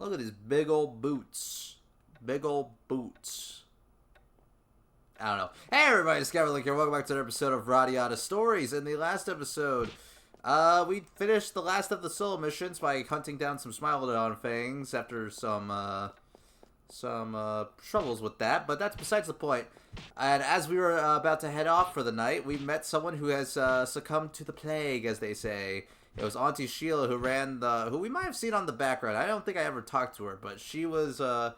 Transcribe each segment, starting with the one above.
Look at these big old boots. Big old boots. I don't know. Hey everybody, it's Kevin here. Welcome back to another episode of Radiata Stories. In the last episode, we finished the last of the solo missions by hunting down some Smilodon fangs after some troubles with that, but that's besides the point. And as we were about to head off for the night, we met someone who has succumbed to the plague, as they say. It was Auntie Sheila who ran who we might have seen on the background. I don't think I ever talked to her, but she was, I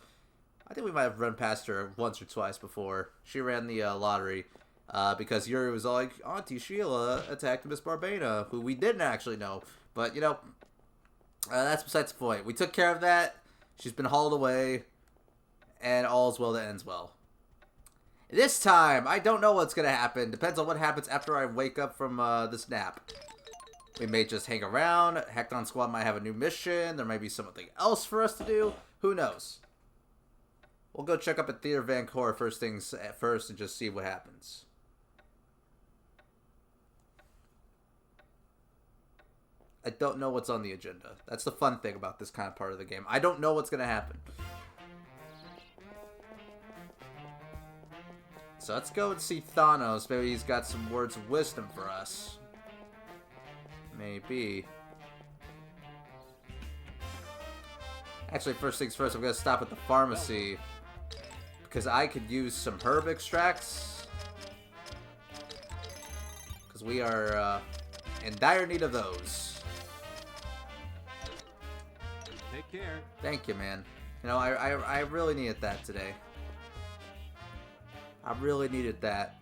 think we might have run past her once or twice before. She ran the lottery, because Yuri was all like, Auntie Sheila attacked Miss Barbena, who we didn't actually know. But, you know, that's besides the point. We took care of that. She's been hauled away, and all's well that ends well. This time, I don't know what's going to happen. Depends on what happens after I wake up from this nap. We may just hang around. Hecton Squad might have a new mission. There might be something else for us to do. Who knows? We'll go check up at Theater Van Cor first things at first and just see what happens. I don't know what's on the agenda. That's the fun thing about this kind of part of the game. I don't know what's going to happen. So let's go and see Thanos. Maybe he's got some words of wisdom for us. Maybe. Actually, first things first, I'm going to stop at the pharmacy. Because I could use some herb extracts. Because we are in dire need of those. Take care. Thank you, man. You know, I really needed that today. I really needed that.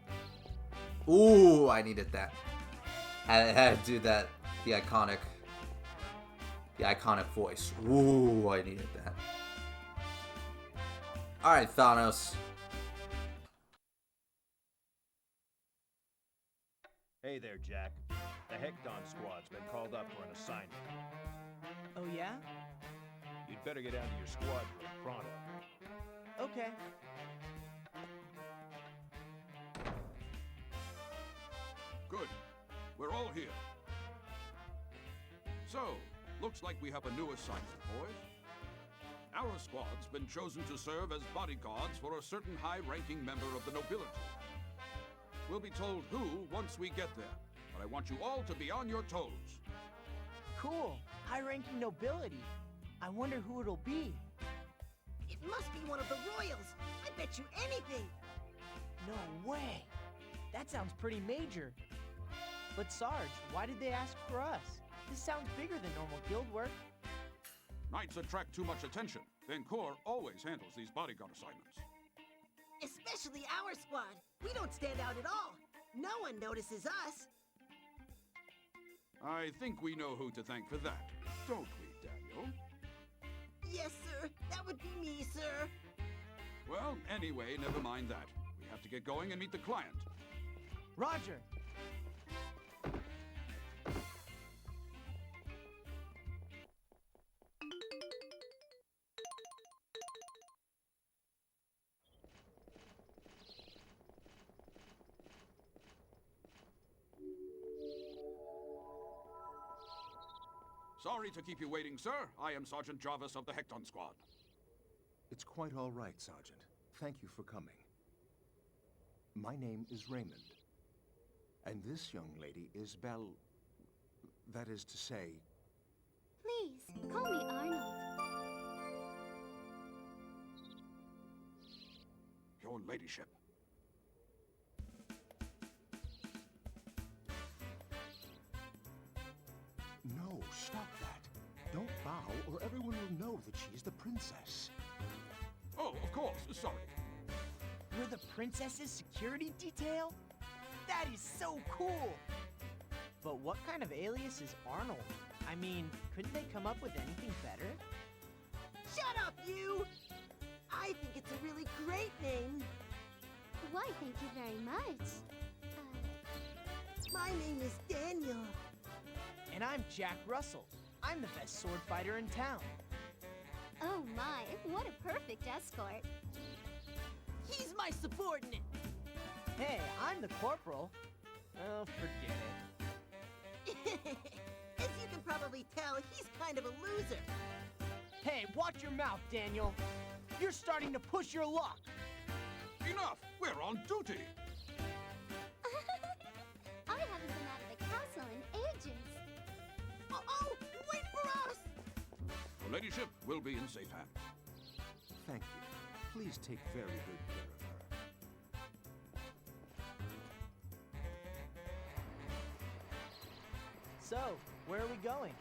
Ooh, I needed that. I had to do that. The iconic voice. Ooh, I needed that. Alright, Thanos. Hey there, Jack. The Hecton Squad's been called up for an assignment. Oh, yeah? You'd better get down to your squad room pronto. Okay. Good. We're all here. So, looks like we have a new assignment, boys. Our squad's been chosen to serve as bodyguards for a certain high-ranking member of the nobility. We'll be told who once we get there, but I want you all to be on your toes. Cool. High-ranking nobility. I wonder who it'll be. It must be one of the royals. I bet you anything. No way. That sounds pretty major. But Sarge, why did they ask for us? This sounds bigger than normal guild work. Knights attract too much attention. Van Cor always handles these bodyguard assignments. Especially our squad. We don't stand out at all. No one notices us. I think we know who to thank for that, don't we, Daniel? Yes, sir. That would be me, sir. Well, anyway, never mind that. We have to get going and meet the client. Roger. Sorry to keep you waiting, sir. I am Sergeant Jarvis of the Hecton Squad. It's quite all right, Sergeant. Thank you for coming. My name is Raymond. And this young lady is Belle... That is to say... Please, call me Arnold. Your ladyship. No, stop that. Don't bow, or everyone will know that she's the princess. Oh, of course. Sorry. You're the princess's security detail? That is so cool! But what kind of alias is Arnold? I mean, couldn't they come up with anything better? Shut up, you! I think it's a really great name. Why, thank you very much. My name is Daniel. And I'm Jack Russell. I'm the best sword fighter in town. Oh my, what a perfect escort. He's my subordinate. Hey, I'm the corporal. Oh, forget it. As you can probably tell, he's kind of a loser. Hey, Watch your mouth, Daniel. You're starting to push your luck. Enough! We're on duty! I haven't been out of the castle in ages. Oh, wait for us! Your ladyship will be in safe hands. Thank you. Please take very good care of her. So, where are we going?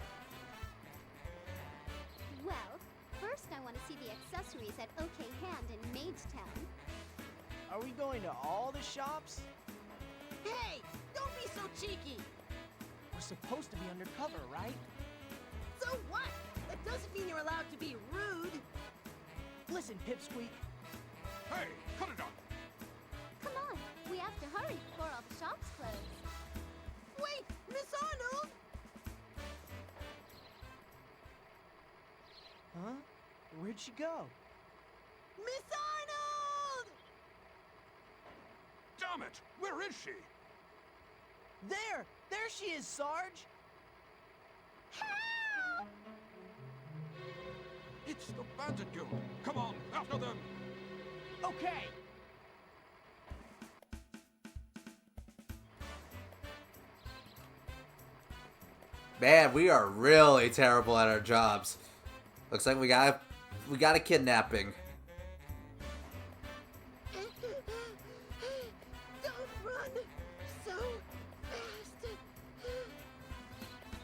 Well, first I want to see the accessories at OK Hand in Magetown. Are we going to all the shops? Hey, don't be so cheeky! We're supposed to be undercover, right? So what? That doesn't mean you're allowed to be rude. Listen, Pipsqueak. Hey, cut it out! Come on, we have to hurry before all the shops close. Wait, Miss Arnold! Huh? Where'd she go? Miss Arnold! Damn it! Where is she? There! There she is, Sarge! Help! It's the Bandit Guild! Come on, after them! Okay! Man, we are really terrible at our jobs. Looks like we got a kidnapping. Don't run so fast.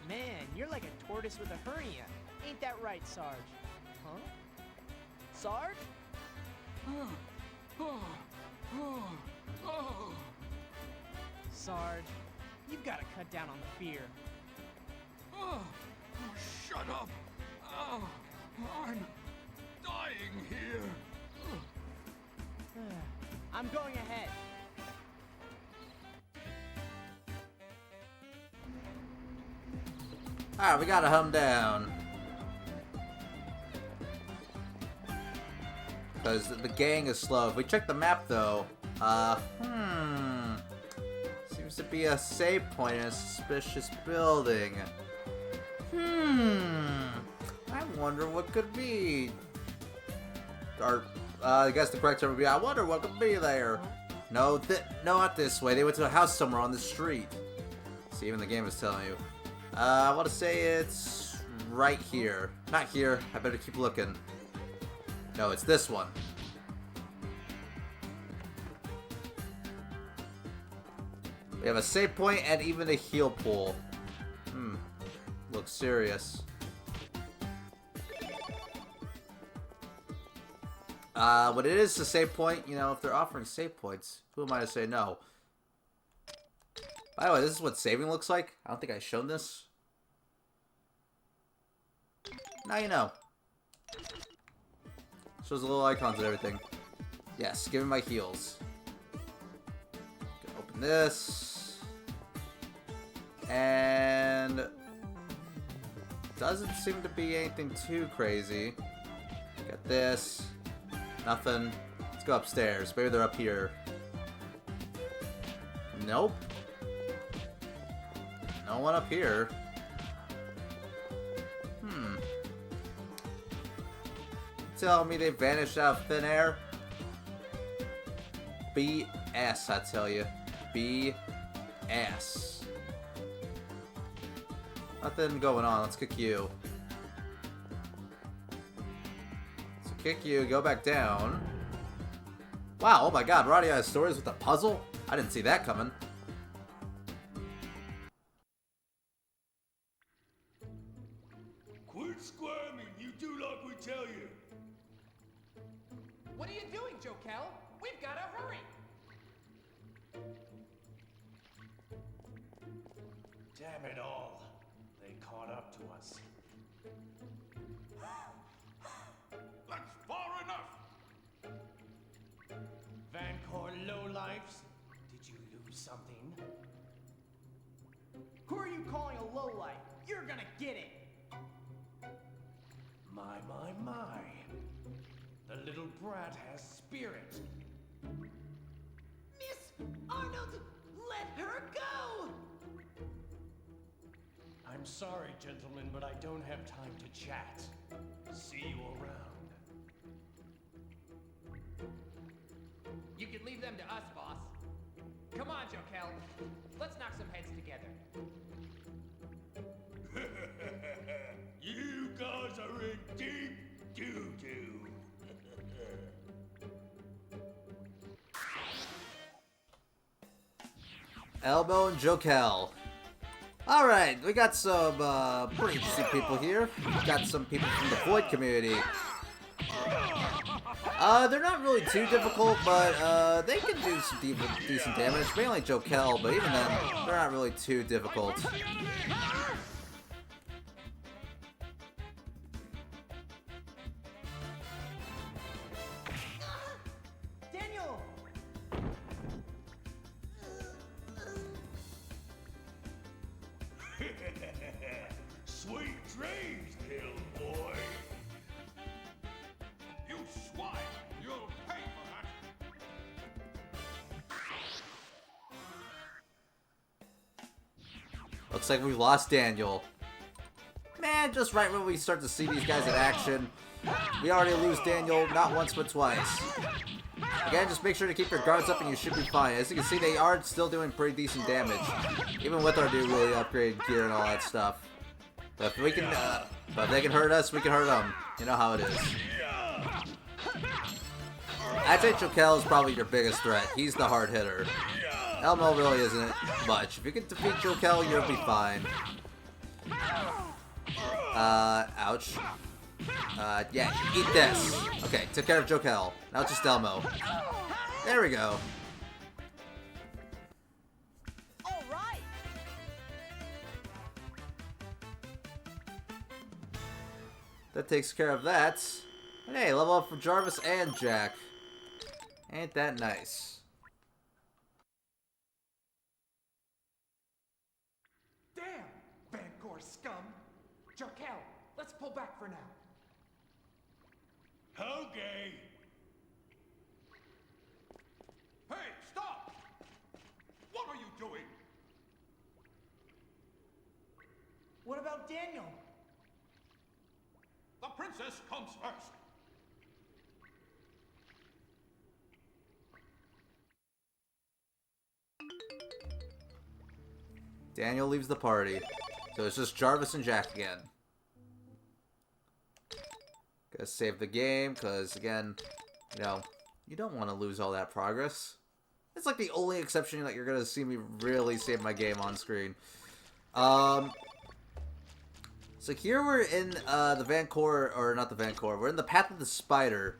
Man, you're like a tortoise with a hernia. Ain't that right, Sarge? Huh? Sarge? Sarge, you've got to cut down on the fear. Shut up! I'm dying here! I'm going ahead. Alright, we gotta hum down. Because the gang is slow. If we check the map though, seems to be a save point in a suspicious building. I wonder what could be. Or, I guess the correct term would be, I wonder what could be there. No, not this way. They went to a house somewhere on the street. See, even the game is telling you. I want to say it's right here. Not here. I better keep looking. No, it's this one. We have a save point and even a heal pool. Looks serious. When it is a save point, you know, if they're offering save points, who am I to say no? By the way, this is what saving looks like. I don't think I've shown this. Now you know. Shows the little icons and everything. Yes, give me my heals. Open this. And doesn't seem to be anything too crazy. Got this. Nothing. Let's go upstairs. Maybe they're up here. Nope. No one up here. Tell me they vanished out of thin air? BS, I tell you. BS. Nothing going on. Let's kick you. So kick you, go back down. Wow, oh my god, Radiata has stories with a puzzle? I didn't see that coming. Quit squirming, you do like we tell you. What are you doing, Jokel? We've got to hurry! Damn it all. They caught up to us. That's far enough! Vancor lowlifes, did you lose something? Who are you calling a lowlife? You're gonna get it! My. The little brat has spirit. Miss Arnold, let her go! I'm sorry, gentlemen, but I don't have time to chat. See you around. leave them to us, boss. Come on, Jokel. Let's knock some heads together. You guys are in deep doo-doo. Elmo and Jokel. Alright, we got some pretty interesting people here. We got some people from the Void community. They're not really too difficult, but they can do some decent damage. Mainly Jokel, but even then, they're not really too difficult. Daniel! Sweet dreams, little boy. You swine! You'll pay for that! Looks like we've lost Daniel. Man, just right when we start to see these guys in action, we already lose Daniel not once but twice. Again, just make sure to keep your guards up and you should be fine. As you can see, they are still doing pretty decent damage, even with our new really upgraded gear and all that stuff. But if we can, but if they can hurt us, we can hurt them. You know how it is. I'd say Jokel is probably your biggest threat. He's the hard hitter. Elmo really isn't much. If you can defeat Jokel, you'll be fine. Ouch. Yeah, eat this. Okay, took care of Jokel. Now it's just Elmo. There we go. All right. That takes care of that. And hey, level up for Jarvis and Jack. Ain't that nice? Damn, Vancouver scum. Jokel, let's pull back for now. Okay. Hey, stop! What are you doing? What about Daniel? The princess comes first. Daniel leaves the party. So it's just Jarvis and Jack again. Gotta save the game, because again, you know, you don't want to lose all that progress. It's like the only exception that you're gonna see me really save my game on screen. So here we're in the Vancouver, or not the Vancouver, we're in the Path of the Spider.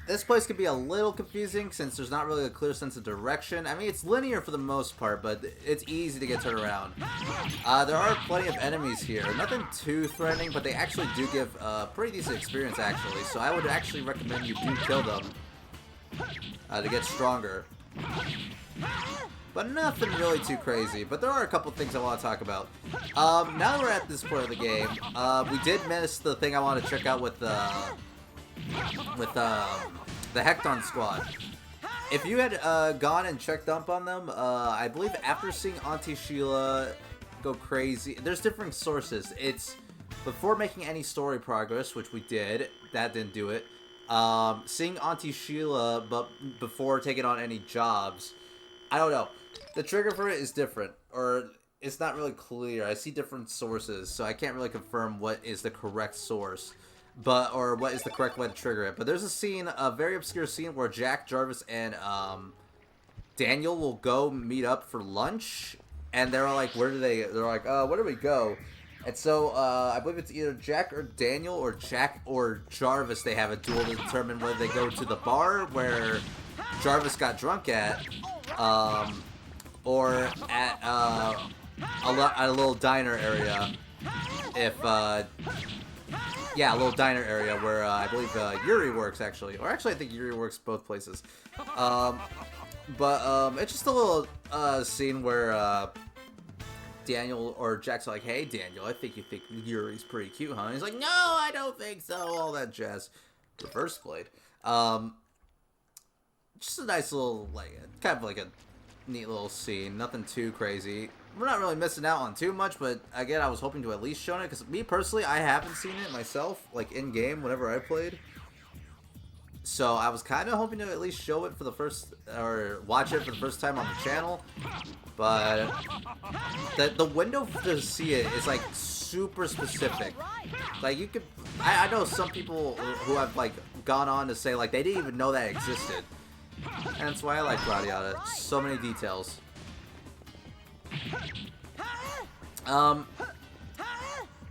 This place can be a little confusing since there's not really a clear sense of direction. I mean, it's linear for the most part, but it's easy to get turned around. There are plenty of enemies here. Nothing too threatening, but they actually do give pretty decent experience, actually. So I would actually recommend you do kill them to get stronger. But nothing really too crazy. But there are a couple things I want to talk about. Now that we're at this point of the game, we did miss the thing I want to check out with the Hecton squad. If you had gone and checked up on them, I believe after seeing Auntie Sheila go crazy, there's different sources. It's before making any story progress, which we did, that didn't do it. Seeing Auntie Sheila, but before taking on any jobs, I don't know. The trigger for it is different, or it's not really clear. I see different sources, so I can't really confirm what is the correct source. Or what is the correct way to trigger it. But there's a scene, a very obscure scene, where Jack, Jarvis, and Daniel will go meet up for lunch, and they're like, where do we go? And so, I believe it's either Jack or Daniel, or Jack or Jarvis, they have a duel to determine whether they go to the bar where Jarvis got drunk at, or at a little diner area, yeah, a little diner area where I believe Yuri works, actually. Or actually, I think Yuri works both places. It's just a little scene where Daniel or Jack's like, hey, Daniel, I think you think Yuri's pretty cute, huh? And he's like, no, I don't think so. All that jazz. Reverse played. Just a nice little, like, kind of like a neat little scene. Nothing too crazy. We're not really missing out on too much, but again, I was hoping to at least show it, because me personally, I haven't seen it myself, like in game, whenever I played. So I was kind of hoping to at least show it for the first, or watch it for the first time on the channel, but the window to see it is like super specific. Like you could, I know some people who have like gone on to say like they didn't even know that existed, and that's why I like Radiata. So many details.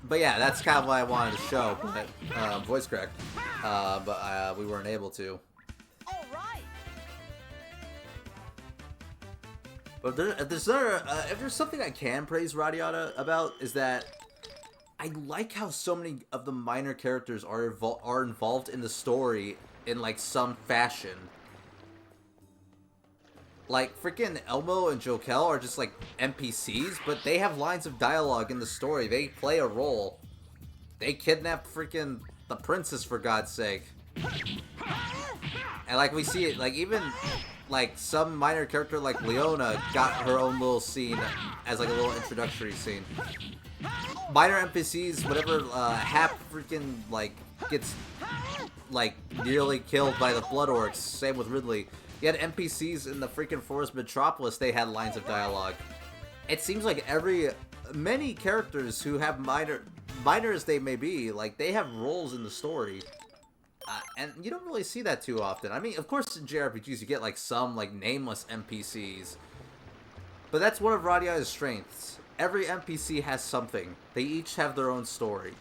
But yeah, that's kind of what I wanted to show, but voice crack. But we weren't able to. But if there's something I can praise Radiata about, is that I like how so many of the minor characters are involved in the story in like some fashion. Like, freaking Elmo and Jokel are just, like, NPCs, but they have lines of dialogue in the story. They play a role. They kidnapped freaking the princess, for God's sake. And, like, we see it, like, even, like, some minor character like Leona got her own little scene as, like, a little introductory scene. Minor NPCs, whatever, Hap freaking, like, gets, like, nearly killed by the Blood Orcs. Same with Ridley. You had NPCs in the freaking Forest Metropolis, they had lines of dialogue. It seems like many characters who have minor as they may be, like, they have roles in the story. And you don't really see that too often. I mean, of course in JRPGs you get, like, some, like, nameless NPCs. But that's one of Radiata's strengths. Every NPC has something. They each have their own story.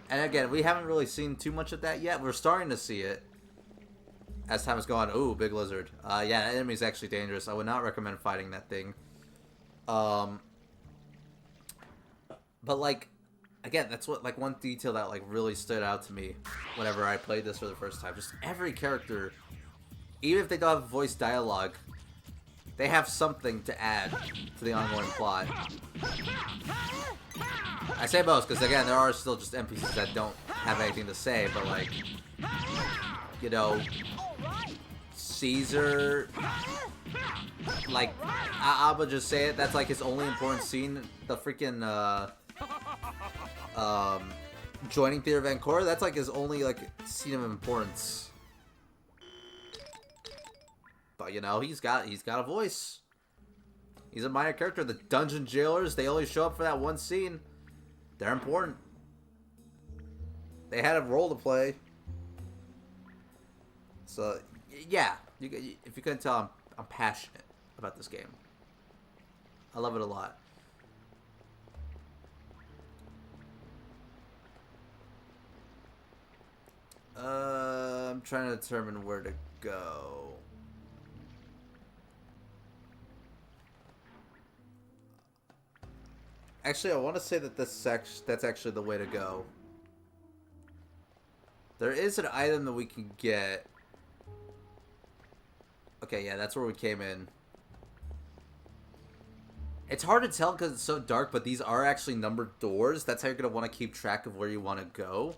And again, we haven't really seen too much of that yet. We're starting to see it as time has gone. Ooh, big lizard. Yeah, that enemy's actually dangerous. I would not recommend fighting that thing. But like, again, that's what, like, one detail that, like, really stood out to me whenever I played this for the first time. Just every character, even if they don't have voice dialogue, they have something to add to the ongoing plot. I say most because, again, there are still just NPCs that don't have anything to say, but, like, you know, Caesar, like, I would just say it, that's, like, his only important scene. The freaking, joining Theater of Ancora, that's, like, his only, like, scene of importance. But, you know, he's got a voice. He's a minor character. The dungeon jailers, they only show up for that one scene. They're important. They had a role to play. So, yeah, if you couldn't tell, I'm passionate about this game. I love it a lot. I'm trying to determine where to go. Actually, I want to say that that's actually the way to go. There is an item that we can get. Okay, yeah, that's where we came in. It's hard to tell because it's so dark, but these are actually numbered doors. That's how you're going to want to keep track of where you want to go.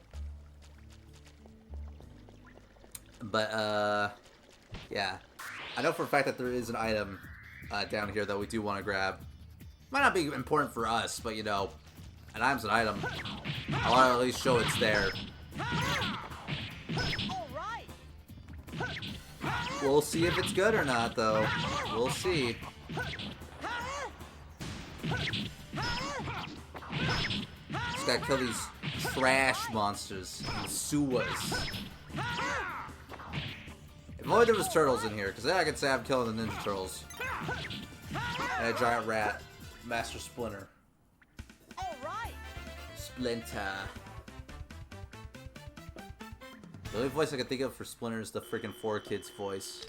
But, yeah. I know for a fact that there is an item down here that we do want to grab. Might not be important for us, but, you know, an item's an item. I want to at least show it's there. We'll see if it's good or not, though. We'll see. Just gotta kill these trash monsters. Suas. If only there was turtles in here, because then I could say I'm killing the Ninja Turtles. And a giant rat. Master Splinter. Splinter. The only voice I can think of for Splinter is the freaking 4Kids voice.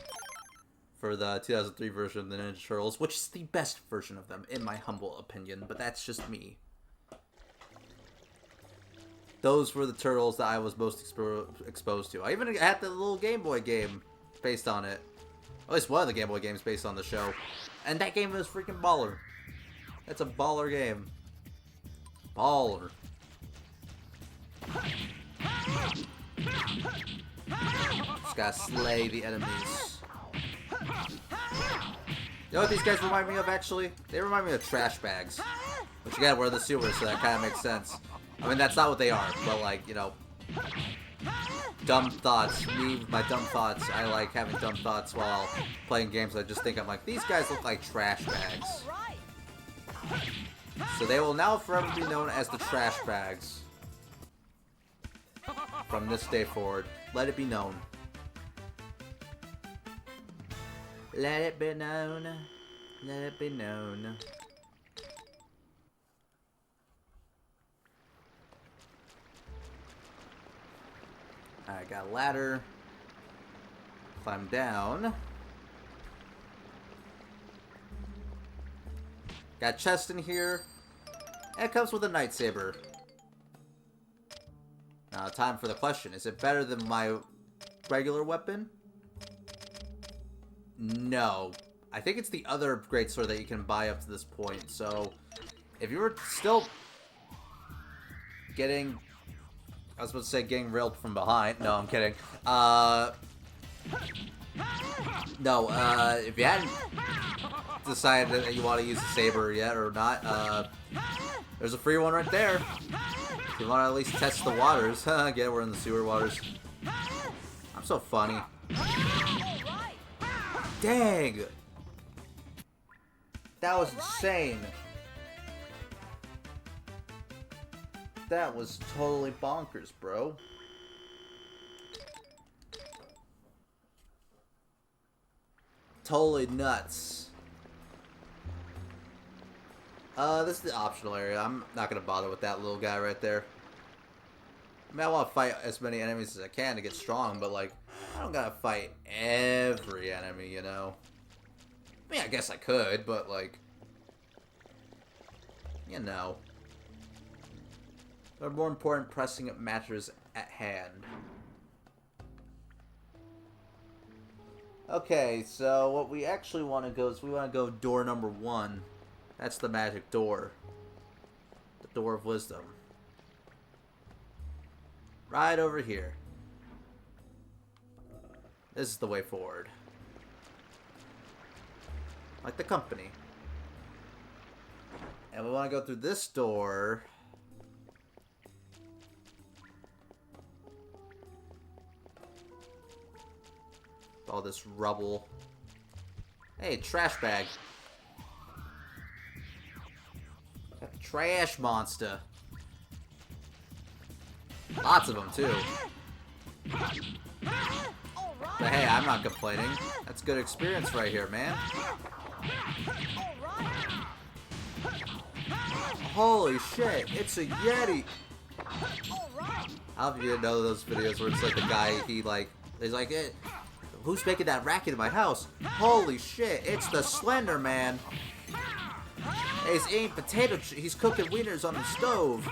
For the 2003 version of the Ninja Turtles, which is the best version of them, in my humble opinion, but that's just me. Those were the Turtles that I was most exposed to. I even had the little Game Boy game based on it. At least one of the Game Boy games based on the show. And that game was freaking baller. It's a baller game. Baller. Just gotta slay the enemies. You know what these guys remind me of, actually? They remind me of trash bags. But you gotta wear the sewers, so that kind of makes sense. I mean, that's not what they are, but, like, you know, dumb thoughts. Me, with my dumb thoughts. I like having dumb thoughts while playing games. I just think I'm like, these guys look like trash bags. So they will now forever be known as the trash bags. From this day forward. Let it be known. Let it be known. Let it be known. Alright, got a ladder. Climb down. Got a chest in here. And it comes with a lightsaber. Now, time for the question. Is it better than my regular weapon? No. I think it's the other greatsword that you can buy up to this point. So, if you were still getting... I was about to say getting railed from behind. No, I'm kidding. If you hadn't decided that you want to use the saber yet or not, there's a free one right there. If you want to at least test the waters. Again, we're in the sewer waters. I'm so funny. Dang! That was insane. That was totally bonkers, bro. Totally nuts. This is the optional area. I'm not gonna bother with that little guy right there. I mean, I want to fight as many enemies as I can to get strong, but, like, I don't gotta fight every enemy, you know? I mean, I guess I could, but, like, you know. There are more important pressing matters at hand. Okay, so what we actually want to go is we want to go door number 1. That's the magic door. The door of wisdom. Right over here. This is the way forward. Like the company. And we want to go through this door. All this rubble. Hey, trash bag. Got the trash monster. Lots of them, too. But hey, I'm not complaining. That's good experience right here, man. Holy shit, it's a Yeti! How do you know those videos where it's like the guy, he's like, hey, who's making that racket in my house? Holy shit, it's the Slender Man! He's eating he's cooking wieners on the stove!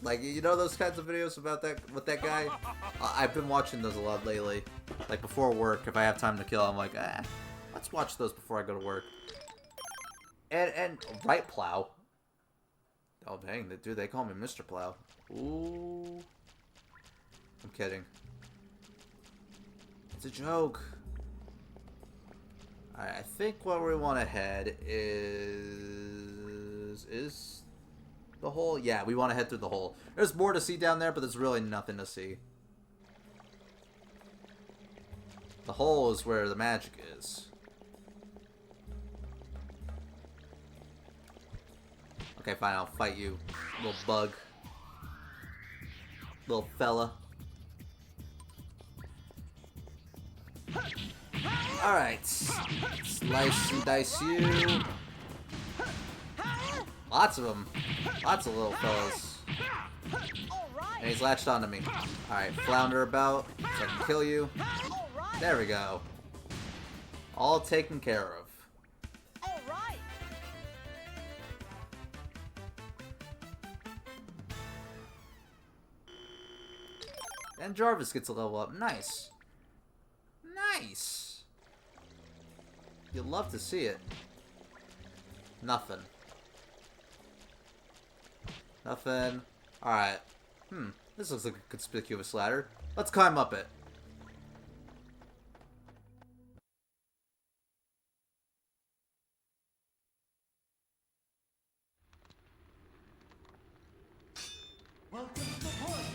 Like, you know those kinds of videos about that, with that guy? I've been watching those a lot lately. Like, before work, if I have time to kill, I'm like, let's watch those before I go to work. And right plow. Oh, dang, dude, they call me Mr. Plow. Ooh. I'm kidding. It's a joke. Alright, I think where we want to head is the hole? Yeah, we want to head through the hole. There's more to see down there, but there's really nothing to see. The hole is where the magic is. Okay, fine, I'll fight you, little bug. Little fella. Alright. Slice and dice you. Lots of them. Lots of little fellas. And he's latched onto me. Alright, flounder about so I can kill you. There we go. All taken care of. And Jarvis gets a level up. Nice. Nice. You'd love to see it. Nothing. Nothing. Alright. This looks like a conspicuous ladder. Let's climb up it. Welcome to the point,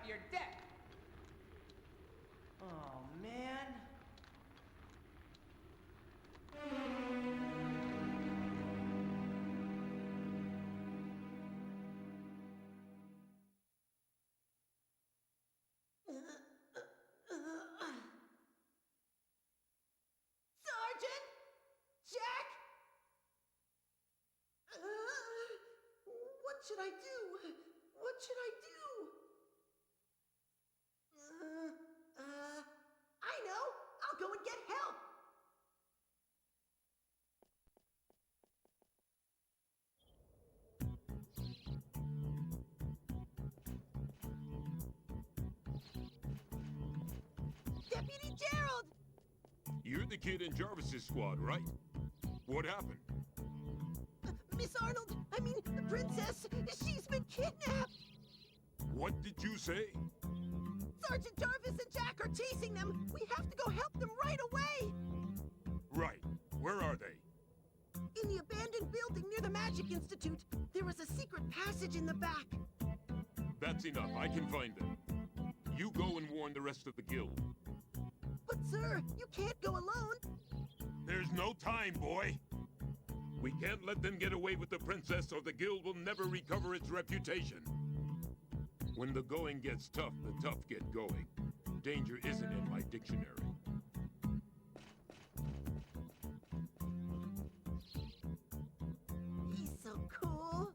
your deck. Oh, man. Sergeant? Jack? What should I do? What should I do? I know! I'll go and get help! Deputy Gerald! You're the kid in Jarvis's squad, right? What happened? Miss Arnold, I mean, the princess, she's been kidnapped! What did you say? Sergeant Jarvis and Jack are chasing them! We have to go help them right away! Right. Where are they? In the abandoned building near the Magic Institute, there is a secret passage in the back. That's enough. I can find them. You go and warn the rest of the guild. But sir, you can't go alone! There's no time, boy! We can't let them get away with the princess or the guild will never recover its reputation. When the going gets tough, the tough get going. Danger isn't in my dictionary. He's so cool!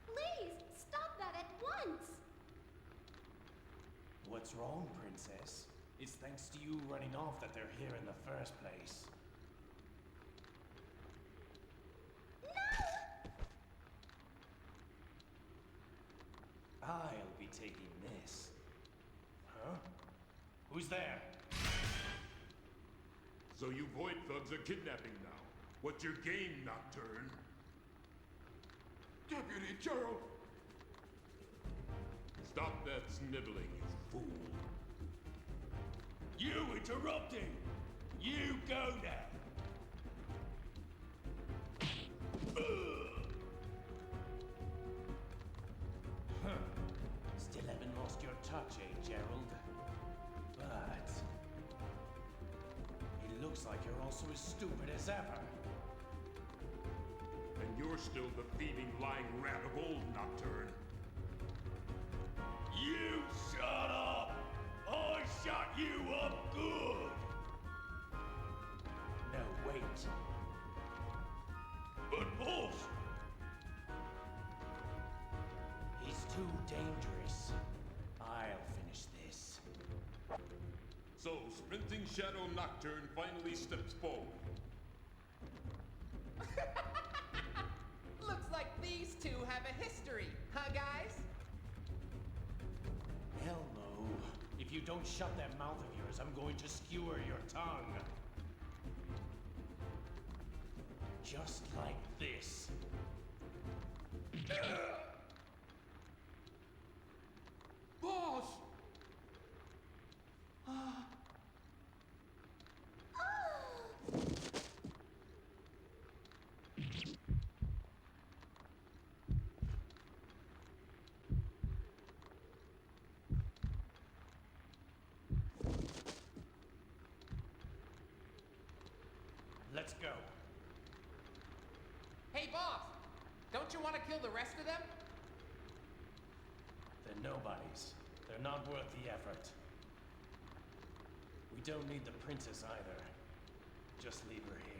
Please, stop that at once! What's wrong, Princess? It's thanks to you running off that they're here in the first place. I'll be taking this. Huh? Who's there? So you void thugs are kidnapping now. What's your game, Nocturne? Deputy Gerald! Stop that sniveling, you fool. You interrupting! You go now! Huh. Still haven't lost your touch, eh, Gerald? But... it looks like you're also as stupid as ever. And you're still the thieving, lying rat of old, Nocturne. You shut up! I shut you up good! No, wait. But boss! He's too dangerous. I'll finish this. So, Sprinting Shadow Nocturne finally steps forward. Looks like these two have a history, huh, guys? Hell no. If you don't shut that mouth of yours, I'm going to skewer your tongue. Just like this. Boss! Let's go. Hey, boss! Don't you want to kill the rest of them? They're nobodies. They're not worth the effort. We don't need the princess either. Just leave her here.